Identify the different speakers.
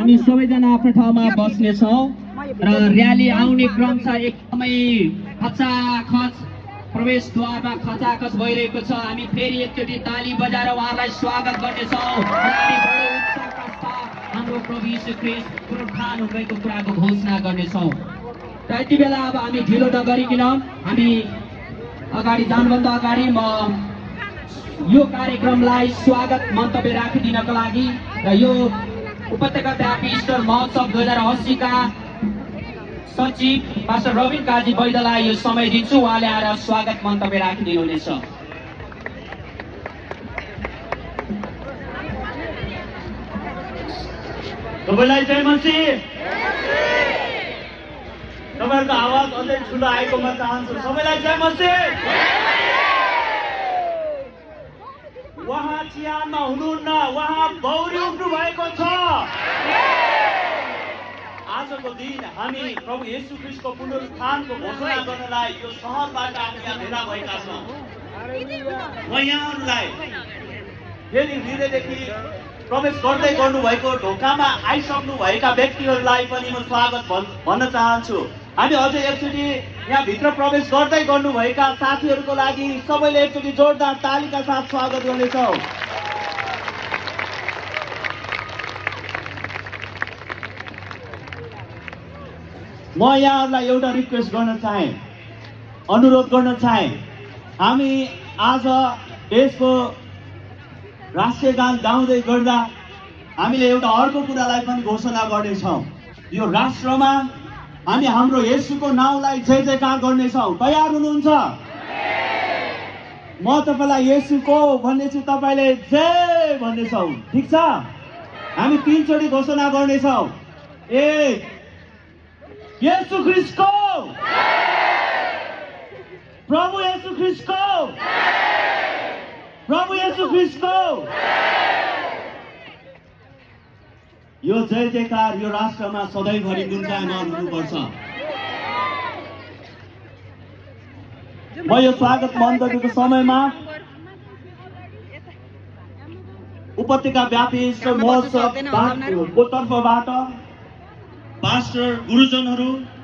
Speaker 1: हामी सबैजना आफ्नो ठाउँमा बस्नेछौँ र र्याली आउने क्रम छ एकदमै खचाखच प्रवेशद्वारमा खचाखच भइरहेको छ। हामी फेरि एकचोटि ताली बजाएर उहाँलाई स्वागत गर्नेछौँ। हामी बडो उत्साहका साथ हाम्रो प्रभु यीशु ख्रीष्ट पुनरुत्थान हुनुभएको कुराको घोषणा गर्नेछौँ। र यति बेला अब हामी ढिलो नगरिकन हामी अगाडि जानुभन्दा अगाडि म यो कार्यक्रमलाई स्वागत मन्तव्य राखिदिनको लागि र यो उपत्यका व्यापी इस्टर महोत्सव 2080 का सचिव मास्टर रविन काजी वैद्यलाई यो समय दिन्छु। उहाँले आएर स्वागत मन्तव्य राखिदिनुहुनेछ।
Speaker 2: सबैलाई जय मसीह। तपाईँहरूको आवाज अझै ठुलो आएको म चाहन्छु। सबैलाई जय मसीह। उहाँ चिहानमा हुनुहुन्न, उहाँ बौरी उठ्नु भएको छ। आजको दिन हामी प्रभु येशू ख्रीष्टको पुनरुत्थानको घोषणा गर्नलाई यो सहरबाट हामी यहाँ भेला भएका छौँ। म यहाँहरूलाई फेरि हृदयदेखि प्रवेश गर्दै गर्नुभएको ढोकामा आइसक्नु भएका व्यक्तिहरूलाई पनि म स्वागत भन्न चाहन्छु। हामी अझै एकचोटि यहाँभित्र प्रवेश गर्दै गर्नुभएका साथीहरूको लागि सबैले एकचोटि जोरदार तालीका साथ स्वागत गर्नेछौँ। म यहाँहरूलाई एउटा रिक्वेस्ट गर्न चाहे, अनुरोध गर्न चाहे, हामी आज देशको राष्ट्रिय गान गाउँदै गर्दा हामीले एउटा अर्को कुरालाई पनि घोषणा गर्नेछौँ। यो राष्ट्रमा हामी हाम्रो येशूको नाउँलाई जय जयकार गर्नेछौँ। तयार हुनुहुन्छ? म तपाईँलाई येशूको भन्नेछु, तपाईँले जय भन्नेछौँ। ठिक छ? हामी 3 चोटि घोषणा गर्नेछौँ। 1, येशू ख्रीष्टको, प्रभु येशू ख्रीष्टको, प्रभु येशू ख्रीष्टको। यो जय जयकार यो राष्ट्रमा सधैँभरि गुन्जायमान हुनुपर्छ। म यो स्वागत मन्तव्यको समयमा उपत्यका व्यापी ईश्वर महोत्सवको तर्फबाट पास्टर गुरुजनहरू